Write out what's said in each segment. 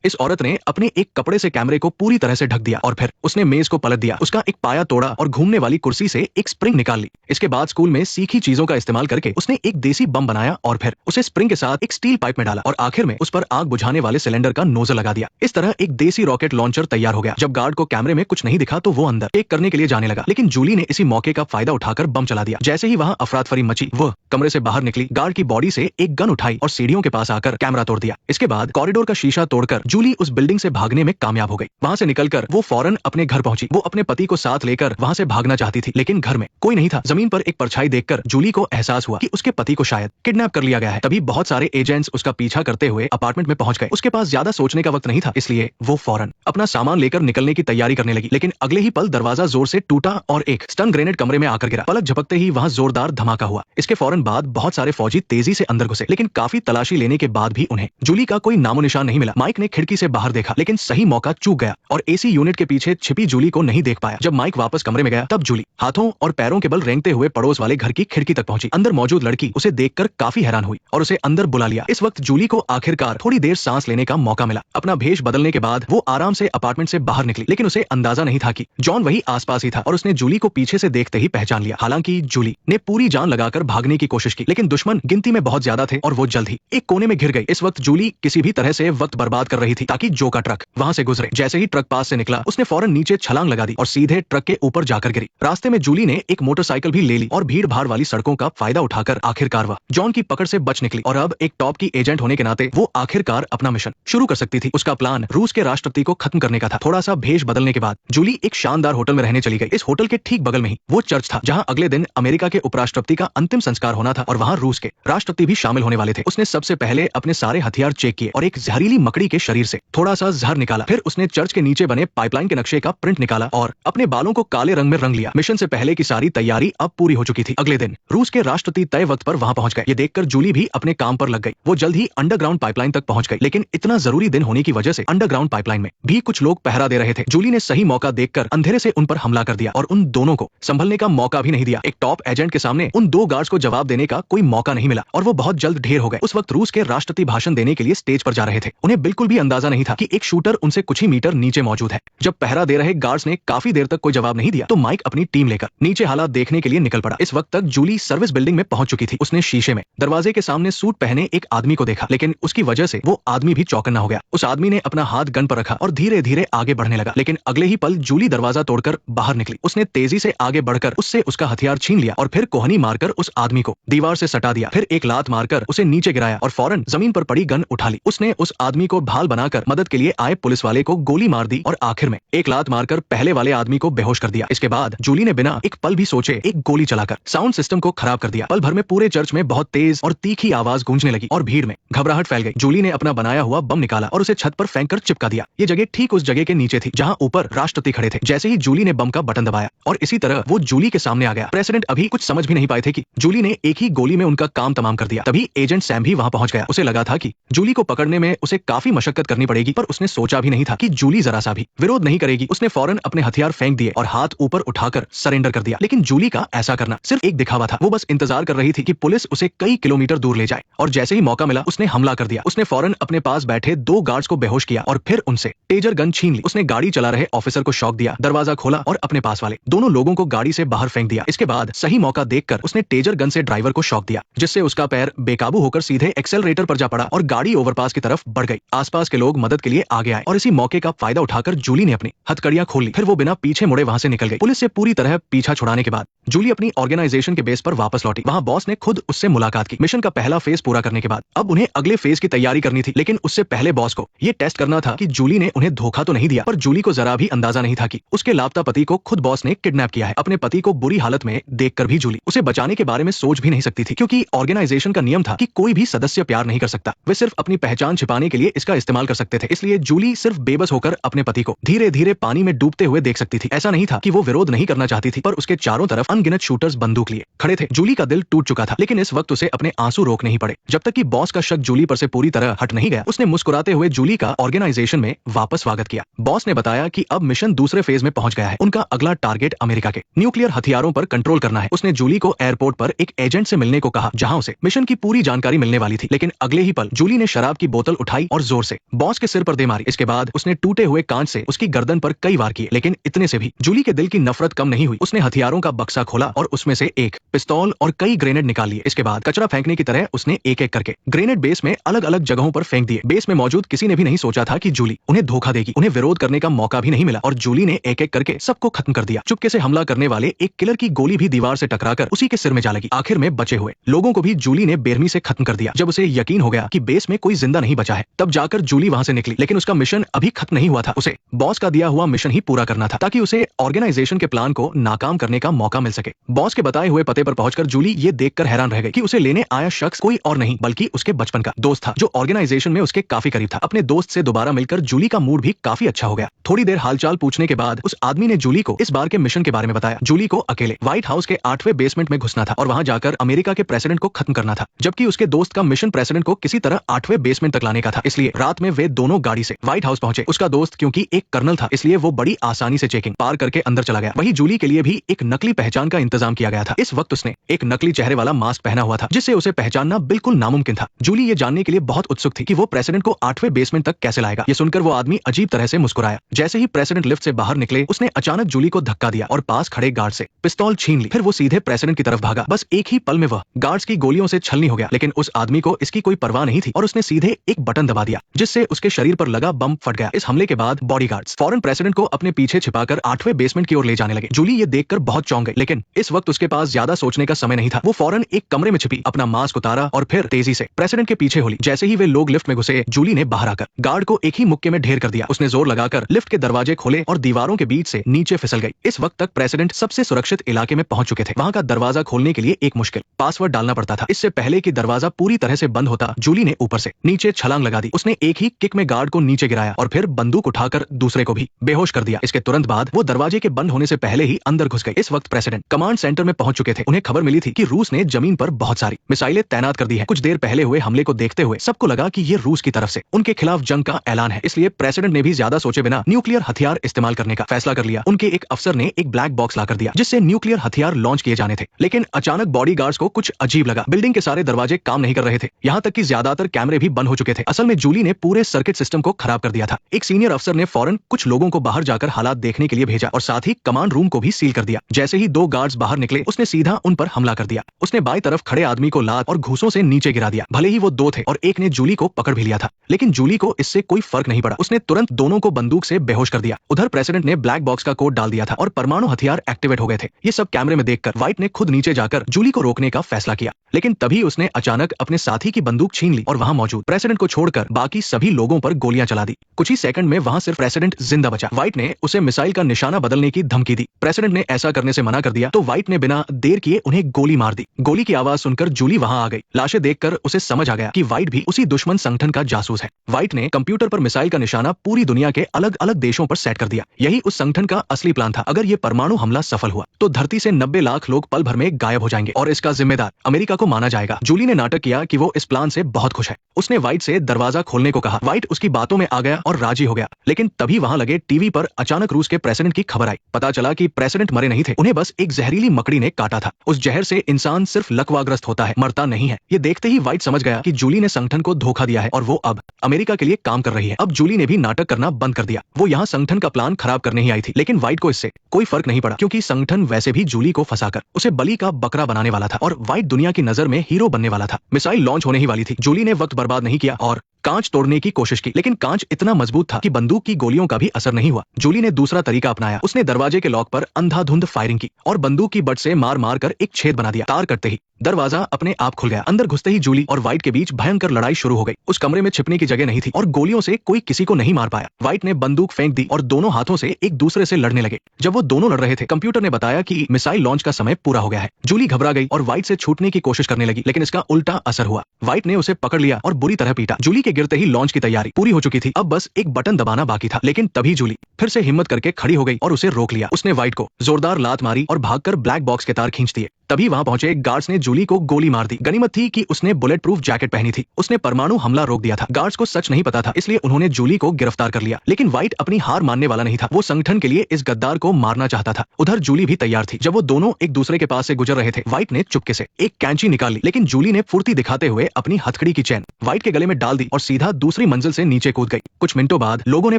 इस औरत ने अपने एक कपड़े से कैमरे को पूरी तरह से ढक दिया और फिर उसने मेज को पलट दिया, उसका एक पाया तोड़ा और घूमने वाली कुर्सी से एक स्प्रिंग निकाल ली। इसके बाद स्कूल में सीखी चीजों का इस्तेमाल करके उसने एक देसी बम बनाया और फिर उसे स्प्रिंग के साथ एक स्टील पाइप में डाला और आखिर में उस पर आग बुझाने वाले सिलेंडर का नोजल लगा दिया। इस तरह एक देसी रॉकेट लॉन्चर तैयार हो गया। जब गार्ड को कैमरे में कुछ नहीं दिखा तो वो अंदर टेक करने के लिए जाने लगा, लेकिन जूली ने इसी मौके का फायदा उठाकर बम चला दिया। जैसे ही वहां अफरातफरी मची, वह कमरे से बाहर निकली, गार्ड की बॉडी से एक गन उठाई और सीढ़ियों के पास आकर कैमरा तोड़ दिया। इसके बाद कॉरिडोर का शीशा तोड़कर जूली उस बिल्डिंग से भागने में कामयाब हो गई। वहां से निकलकर वो फौरन अपने घर पहुंची। वो अपने पति को साथ लेकर वहां से भागना चाहती थी, लेकिन घर में कोई नहीं था। जमीन पर एक परछाई देखकर जूली को एहसास हुआ कि उसके पति को शायद किडनैप कर लिया गया है। तभी बहुत सारे एजेंट्स उसका पीछा करते हुए अपार्टमेंट में पहुंच गए। उसके पास ज्यादा सोचने का वक्त नहीं था, इसलिए वो फौरन अपना सामान लेकर निकलने की तैयारी करने लगी, लेकिन अगले ही पल दरवाजा जोर से टूटा और एक स्टन ग्रेनेड कमरे में आकर गिरा। पलक झपकते ही वहां जोरदार धमाका हुआ। इसके फौरन बाद बहुत सारे फौजी तेजी से अंदर घुसे, लेकिन काफी तलाशी लेने के बाद भी उन्हें जूली का कोई नामो निशान नहीं मिला। माइक ने खिड़की से बाहर देखा, लेकिन सही मौका चूक गया और एसी यूनिट के पीछे छिपी जूली को नहीं देख पाया। जब माइक वापस कमरे में गया तब जूली हाथों और पैरों के बल रेंगते हुए पड़ोस वाले घर की खिड़की तक पहुंची। अंदर मौजूद लड़की उसे देखकर काफी हैरान हुई और उसे अंदर बुला लिया। इस वक्त जूली को आखिरकार थोड़ी देर सांस लेने का मौका मिला। अपना भेष बदलने के बाद वो आराम से अपार्टमेंट से बाहर निकली, लेकिन उसे अंदाजा नहीं था कि जॉन वही आसपास ही था और उसने जूली को पीछे से देखते ही पहचान लिया। हालांकि जूली ने पूरी जान लगाकर भागने की कोशिश की, लेकिन दुश्मन गिनती में बहुत ज्यादा थे और वो जल्द ही एक कोने में घिर गई। इस वक्त जूली किसी भी तरह से वक्त बर्बाद कर रही थी ताकि जो का ट्रक वहां से गुजरे। जैसे ही ट्रक पास से निकला, उसने फौरन नीचे छलांग लगा दी और सीधे ट्रक के ऊपर जाकर गिरी। रास्ते में जूली ने एक मोटरसाइकिल भी ले ली और भीड़ भाड़ वाली सड़कों का फायदा उठाकर आखिरकार वह जॉन की पकड़ से बच निकली और अब एक टॉप की एजेंट होने के नाते वो आखिरकार अपना मिशन शुरू कर सकती थी। उसका प्लान रूस के राष्ट्रपति को खत्म करने का था। थोड़ा सा भेष बदलने के बाद जूली एक शानदार होटल में रहने चली गई। इस होटल के ठीक बगल में ही वो चर्च था जहां अगले दिन अमेरिका के उपराष्ट्रपति का अंतिम संस्कार होना था और वहां रूस के राष्ट्रपति भी शामिल होने वाले थे। उसने सबसे पहले अपने सारे हथियार चेक किए और एक जहरीली मकड़ी के शरीर से थोड़ा सा जहर निकाला। फिर उसने चर्च के नीचे बने पाइपलाइन के नक्शे का प्रिंट निकाला और अपने बालों को काले रंग में रंग लिया। मिशन से पहले की सारी तैयारी अब पूरी हो चुकी थी। अगले दिन रूस के राष्ट्रपति तय वक्त पर वहां पहुंच गए। ये देखकर जूली भी अपने काम पर लग गई। वो जल्द ही अंडरग्राउंड पाइपलाइन तक पहुंच गई, लेकिन इतना जरूरी दिन होने की वजह से अंडरग्राउंड पाइपलाइन में भी कुछ लोग पहरा दे रहे थे। जूली ने सही मौका देखकर अंधेरे से उन पर हमला कर दिया और उन दोनों को संभलने का मौका भी नहीं दिया। एक टॉप एजेंट के सामने उन दो गार्ड्स को जवाब देने का कोई मौका नहीं मिला और वो बहुत जल्द ढेर हो गए। उस वक्त रूस के राष्ट्रपति भाषण देने के लिए स्टेज पर जा रहे थे। उन्हें बिल्कुल भी अंदाजा नहीं था कि एक शूटर उनसे कुछ ही मीटर नीचे मौजूद है। जब पहरा दे रहे गार्ड्स ने काफी देर तक कोई जवाब नहीं दिया तो माइक अपनी टीम लेकर नीचे हालात देखने के लिए निकल पड़ा। इस वक्त तक जूली सर्विस बिल्डिंग में पहुंच चुकी थी। उसने शीशे में दरवाजे के सामने सूट पहने एक आदमी को देखा, लेकिन उसकी वजह से वो आदमी भी चौकन्ना हो गया। उस आदमी ने अपना हाथ गन पर रखा और धीरे धीरे आगे बढ़ने लगा, लेकिन अगले ही पल जूली दरवाजा तोड़कर बाहर निकली। उसने तेजी से आगे बढ़कर उससे उसका हथियार छीन लिया और फिर कोहनी मारकर उस आदमी को दीवार से सटा दिया। फिर एक लात मारकर उसे नीचे गिराया और फौरन जमीन पर पड़ी गन उठा ली। उसने उस आदमी को ढाल बनाकर मदद के लिए आए पुलिस वाले को गोली मार दी और आखिर में एक लात मारकर पहले वाले आदमी को बेहोश कर दिया। इसके बाद जूली ने बिना एक पल भी सोचे एक गोली चलाकर साउंड सिस्टम को खराब कर दिया। पल भर में पूरे चर्च में बहुत तेज और तीखी आवाज गूंजने लगी और भीड़ में घबराहट फैल गई। जूली ने अपना बनाया हुआ बम निकाला और उसे छत पर फेंककर चिपका दिया। ये जगह ठीक उस जगह के नीचे थी जहां ऊपर राष्ट्रपति खड़े थे। जैसे ही जूली ने बम का बटन दबाया और इसी तरह वो जूली के सामने आ गया। प्रेसिडेंट अभी कुछ समझ भी नहीं पाए थे कि जूली ने एक ही गोली में उनका काम तमाम कर दिया। तभी एजेंट सैम भी वहां पहुंच गया। उसे लगा था कि जूली को पकड़ने में उसे काफी मशक्कत करनी पड़ेगी, पर उसने सोचा भी नहीं था कि जूली जरा सा भी विरोध नहीं करेगी। उसने फौरन अपने हथियार फेंक दिए और हाथ ऊपर उठाकर सरेंडर कर दिया। लेकिन जूली का ऐसा करना सिर्फ एक दिखावा था। वो बस इंतजार कर रही थी कि पुलिस उसे कई किलोमीटर दूर ले जाए और जैसे ही मौका मिला उसने हमला कर दिया। उसने फौरन अपने पास बैठे दो गार्ड्स को बेहोश किया और फिर उनसे टेजर गन छीन ली। उसने गाड़ी चला रहे ऑफिसर को शॉक दिया, दरवाजा खोला और अपने पास वाले दोनों लोगों को गाड़ी से बाहर फेंक दिया। इसके बाद सही मौका देखकर उसने टेजर गन से ड्राइवर को शॉक दिया, जिससे उसका पैर बेकाबू होकर सीधे एक्सेलरेटर पर जा पड़ा और गाड़ी ओवरपास की तरफ बढ़ गई। आसपास के लोग मदद के लिए आगे आए और इसी मौके का फायदा उठाकर जूली ने अपनी हथकड़ियां खोल ली। फिर वो बिना पीछे मुड़े वहां से निकल गई। पुलिस से पूरी तरह पीछा छुड़ाने के बाद जूली अपनी ऑर्गेनाइजेशन के बेस पर वापस लौटी। वहां बॉस ने खुद उससे मुलाकात की। मिशन का पहला फेज पूरा करने के बाद अब उन्हें अगले फेज की तैयारी करनी थी, लेकिन उससे पहले बॉस को ये टेस्ट करना था कि जूली ने उन्हें धोखा तो नहीं दिया। पर जूली को जरा भी अंदाजा नहीं था कि उसके लापता पति को खुद बॉस ने किडनैप किया है। अपने पति को बुरी हालत में देखकर भी जूली उसे बचाने के बारे में सोच भी नहीं सकती थी, क्योंकि ऑर्गेनाइजेशन का नियम था कि कोई भी सदस्य प्यार नहीं कर सकता। वे सिर्फ अपनी पहचान छिपाने के लिए इसका इस्तेमाल कर सकते थे। इसलिए जूली सिर्फ बेबस होकर अपने पति को धीरे धीरे पानी में डूबते हुए देख सकती थी। ऐसा नहीं था कि वो विरोध नहीं करना चाहती थी, पर उसके चारों तरफ अनगिनत शूटर्स बंदूक लिए खड़े थे। जूली का दिल टूट चुका था, लेकिन इस वक्त उसे अपने आंसू रोक नहीं पड़े। जब तक कि बॉस का शक जूली पर से पूरी तरह हट नहीं गया, उसने मुस्कुराते हुए जूली का ऑर्गेनाइजेशन में वापस स्वागत किया। बॉस ने बताया कि अब मिशन दूसरे फेज में पहुंच गया है। उनका अगला टारगेट अमेरिका के न्यूक्लियर हथियारों पर कंट्रोल करना है। उसने जूली को एयरपोर्ट पर एक एजेंट से मिलने को कहा, जहां उसे मिशन की पूरी जानकारी मिलने वाली थी। लेकिन अगले ही पल जूली ने शराब की बोतल उठाई और जोर से बॉस के सिर पर दे मारी। इसके बाद उसने टूटे हुए कांच से उसकी गर्दन पर कई वार किए, लेकिन इतने से भी जूली के दिल की नफरत कम नहीं हुई। उसने हथियारों का बक्सा खोला और उसमें से एक पिस्तौल और कई ग्रेनेड निकाल लिए। इसके बाद कचरा फेंकने की तरह उसने एक एक करके ग्रेनेड बेस में अलग अलग जगहों पर फेंक दिए। बेस में मौजूद किसी ने भी नहीं सोचा था कि जूली उन्हें धोखा देगी। उन्हें विरोध करने का मौका भी नहीं मिला और जूली ने एक एक करके सबको खत्म कर दिया। चुपके से हमला करने वाले एक किलर की गोली भी दीवार से टकराकर उसी के सिर में जा लगी। आखिर में बचे हुए लोगों को भी जूली ने बेरहमी से खत्म कर दिया। जब उसे यकीन हो गया कि बेस में कोई जिंदा नहीं बचा है, तब जाकर जूली वहां से निकली। लेकिन उसका मिशन अभी खत्म नहीं हुआ था। उसे बॉस का दिया हुआ मिशन ही पूरा करना था, ताकि उसे ऑर्गेनाइजेशन के प्लान को नाकाम करने का मौका मिल सके। बॉस के बताए हुए पते पर पहुंचकर जूली ये देखकर हैरान रह गई कि उसे लेने आया शख्स कोई और नहीं बल्कि उसके बचपन का दोस्त था, जो ऑर्गेनाइजेशन में उसके काफी करीब था। अपने दोस्त से दोबारा मिलकर जूली का मूड भी काफी अच्छा हो गया। थोड़ी देर हालचाल पूछने के बाद उस आदमी ने जूली को इस बार के मिशन के बारे में बताया। जूली को अकेले व्हाइट हाउस के 8वें बेसमेंट में घुसना था और वहां जाकर अमेरिका के प्रेसिडेंट को खत्म करना था, जबकि उसके दोस्त का मिशन प्रेसिडेंट को किसी तरह 8वें बेसमेंट तक लाने का था। इसलिए रात में वे दोनों गाड़ी से व्हाइट हाउस पहुंचे। उसका दोस्त क्योंकि एक कर्नल था, इसलिए वो बड़ी आसानी से चेकिंग पार करके अंदर चला गया। वहीं जूली के लिए भी एक नकली पहचान का इंतजाम किया गया था। इस वक्त उसने एक नकली चेहरे वाला मास्क पहना हुआ था, जिससे उसे पहचानना बिल्कुल नामुमकिन था। जूली ये जानने के लिए बहुत उत्सुक थी कि वो प्रेसिडेंट को 8वें बेसमेंट तक कैसे लाएगा। ये सुनकर वो आदमी अजीब तरह से मुस्कुराया। जैसे ही प्रेसिडेंट लिफ्ट से बाहर निकले, उसने अचानक जूली को धक्का दिया और पास खड़े गार्ड से पिस्तौल छीन ली। फिर वो सीधे प्रेसिडेंट की तरफ भागा। बस एक ही पल में वह गार्ड्स की गोलियों से छलनी हो गया। लेकिन उस आदमी को इसकी कोई परवाह नहीं थी और उसने सीधे एक बटन दबा दिया, जिससे उसके शरीर पर लगा बम फट गया। इस हमले के बाद बॉडीगार्ड्स फौरन प्रेसिडेंट को अपने पीछे छिपाकर 8वें बेसमेंट की ओर ले जाने लगे। जूली ये देखकर बहुत चौंक गई, लेकिन इस वक्त उसके पास ज्यादा सोचने का समय नहीं था। वो फौरन एक कमरे में छिपी, अपना मास्क उतारा और फिर तेजी से प्रेसिडेंट के पीछे होली। जैसे ही वे लोग लिफ्ट में घुसे, जूली ने बाहर आकर गार्ड को एक ही मुक्के में ढेर कर दिया। उसने जोर लगाकर लिफ्ट के दरवाजे खोले और दीवारों के बीच से नीचे फिसल गई। इस वक्त तक प्रेसिडेंट सबसे सुरक्षित इलाके में पहुंच चुके थे। वहां का दरवाजा खोलने के लिए एक मुश्किल पासवर्ड डालना पड़ता था। इससे पहले कि दरवाजा पूरी तरह से बंद होता, जूली ने ऊपर से नीचे छलांग लगा दी। उसने एक ही किक में गार्ड को नीचे गिराया और फिर बंदूक उठाकर दूसरे को भी बेहोश कर दिया। इसके तुरंत बाद वो दरवाजे के बंद होने से पहले ही अंदर घुस गए। इस वक्त प्रेसिडेंट कमांड सेंटर में पहुंच चुके थे। उन्हें खबर मिली थी कि रूस ने जमीन पर बहुत सारी मिसाइलें तैनात कर दी है। कुछ देर पहले हुए हमले को देखते हुए सबको लगा कि ये रूस की तरफ से उनके खिलाफ जंग का ऐलान है। इसलिए प्रेसिडेंट ने भी ज्यादा सोचे बिना न्यूक्लियर हथियार इस्तेमाल करने का फैसला कर लिया। उनके एक अफसर ने एक ब्लैक बॉक्स लाकर दिया, जिससे न्यूक्लियर हथियार लॉन्च किए जाने थे। लेकिन अचानक बॉडीगार्ड्स को कुछ अजीब लगा। बिल्डिंग के सारे दरवाजे काम नहीं कर रहे थे, यहाँ तक कि ज्यादातर कैमरे भी बंद हो चुके थे। असल में जूली ने पूरे सर्किट सिस्टम को खराब कर दिया था। एक सीनियर अफसर ने फौरन कुछ लोगों को बाहर जाकर हालात देखने के लिए भेजा और साथ ही कमांड रूम को भी सील कर दिया। जैसे ही 2 गार्ड्स बाहर निकले, उसने सीधा उन पर हमला कर दिया। उसने बाईं तरफ खड़े आदमी को लात और घूंसों से नीचे गिरा दिया। भले ही वो 2 थे और एक ने जूली को पकड़ भी लिया था, लेकिन जूली को इससे कोई फर्क नहीं पड़ा। उसने तुरंत दोनों को बंदूक से बेहोश कर दिया। उधर प्रेसिडेंट ने ब्लैक बॉक्स का कोड डाल दिया था और परमाणु हथियार एक्टिवेट हो गए थे। ये सब कैमरे में देखकर व्हाइट ने खुद नीचे जाकर जूली को रोकने का फैसला किया, लेकिन तभी उसने अचानक अपने साथी की बंदूक छीन ली और वहां मौजूद प्रेसिडेंट को छोड़कर बाकी सभी लोगों पर गोलियां चला दी। कुछ ही सेकंड में वहां सिर्फ प्रेसिडेंट जिंदा बचा। व्हाइट ने उसे मिसाइल का निशाना बदलने की धमकी दी। प्रेसिडेंट ने ऐसा करने से मना कर दिया तो व्हाइट ने बिना देर किए उन्हें गोली मार दी। गोली की आवाज सुनकर जूली वहां आ गई। लाशें देखकर उसे समझ आ गया कि व्हाइट भी उसी दुश्मन संगठन का जासूस है। व्हाइट ने कंप्यूटर पर मिसाइल का निशाना पूरी दुनिया के अलग अलग देशों पर सेट कर दिया। यही उस संगठन का असली प्लान था। अगर ये परमाणु हमला सफल हुआ तो धरती से 90 लाख लोग पल भर में गायब हो जाएंगे और इसका जिम्मेदार अमेरिका को माना जाएगा। जूली ने नाटक किया कि वो इस प्लान से बहुत खुश है। उसने व्हाइट से दरवाजा खोलने को कहा। व्हाइट उसकी बातों में आ गया और राजी हो गया। लेकिन तभी वहां लगे टीवी पर अचानक रूस के प्रेसिडेंट की खबर आई। पता चला कि प्रेसिडेंट मरे नहीं थे, उन्हें बस एक जहरीली मकड़ी ने काटा था। उस जहर से इंसान सिर्फ लकवाग्रस्त होता है, मरता नहीं है। ये देखते ही व्हाइट समझ गया कि जूली ने संगठन को धोखा दिया है और वो अब अमेरिका के लिए काम कर रही है। अब जूली ने भी नाटक करना बंद कर दिया। वो यहाँ संगठन का प्लान खराब करने ही आई थी, लेकिन व्हाइट को इससे कोई फर्क नहीं पड़ा, क्योंकि संगठन वैसे भी जूली को फंसाकर उसे बलि का बकरा बनाने वाला था और व्हाइट दुनिया की नजर में हीरो बनने वाला था। मिसाइल लॉन्च होने ही वाली थी। जूली ने वक्त बर्बाद नहीं किया और कांच तोड़ने की कोशिश की, लेकिन कांच इतना मजबूत था कि बंदूक की गोलियों का भी असर नहीं हुआ। जूली ने दूसरा तरीका अपनाया। उसने दरवाजे के लॉक पर अंधाधुंध फायरिंग की और बंदूक की बट से मार मार कर एक छेद बना दिया। तार कटते ही दरवाजा अपने आप खुल गया। अंदर घुसते ही जूली और व्हाइट के बीच भयंकर लड़ाई शुरू हो गई। उस कमरे में छिपने की जगह नहीं थी और गोलियों से कोई किसी को नहीं मार पाया। व्हाइट ने बंदूक फेंक दी और दोनों हाथों से एक दूसरे से लड़ने लगे। जब वो दोनों लड़ रहे थे, कंप्यूटर ने बताया कि मिसाइल लॉन्च का समय पूरा हो गया है। जूली घबरा गई और व्हाइट से छूटने की कोशिश करने लगी, लेकिन इसका उल्टा असर हुआ। व्हाइट ने उसे पकड़ लिया और बुरी तरह पीटा। जूली के गिरते ही लॉन्च की तैयारी पूरी हो चुकी थी। अब बस एक बटन दबाना बाकी था, लेकिन तभी जूली फिर से हिम्मत करके खड़ी हो गई और उसे रोक लिया। उसने व्हाइट को जोरदार लात मारी और भागकर ब्लैक बॉक्स के तार खींच दिए। तभी वहां पहुंचे एक गार्ड्स ने जूली को गोली मार दी। गनीमत थी कि उसने बुलेट प्रूफ जैकेट पहनी थी। उसने परमाणु हमला रोक दिया था। गार्ड्स को सच नहीं पता था, इसलिए उन्होंने जूली को गिरफ्तार कर लिया। लेकिन व्हाइट अपनी हार मानने वाला नहीं था। वो संगठन के लिए इस गद्दार को मारना चाहता था। उधर जूली भी तैयार थी। जब वो दोनों एक दूसरे के पास से गुजर रहे थे, व्हाइट ने चुपके से एक कैंची निकाल ली, लेकिन जूली ने फुर्ती दिखाते हुए अपनी हथकड़ी की चैन व्हाइट के गले में डाल दी और सीधा दूसरी मंजिल से नीचे कूद गई। कुछ मिनटों बाद लोगों ने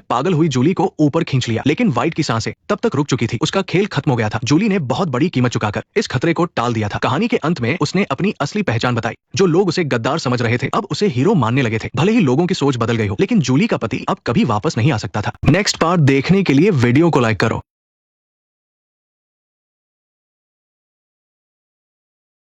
पागल हुई जूली को ऊपर खींच लिया, लेकिन व्हाइट की सांसें तब तक रुक चुकी थी। उसका खेल खत्म हो गया था। जूली ने बहुत बड़ी कीमत चुकाकर इस खतरे को टाल दिया था। कहानी के अंत में उसने अपनी असली पहचान बताई। जो लोग उसे गद्दार समझ रहे थे, अब उसे हीरो मानने लगे थे। भले ही लोगों की सोच बदल गई हो, लेकिन जूली का पति अब कभी वापस नहीं आ सकता था। नेक्स्ट पार्ट देखने के लिए वीडियो को लाइक करो।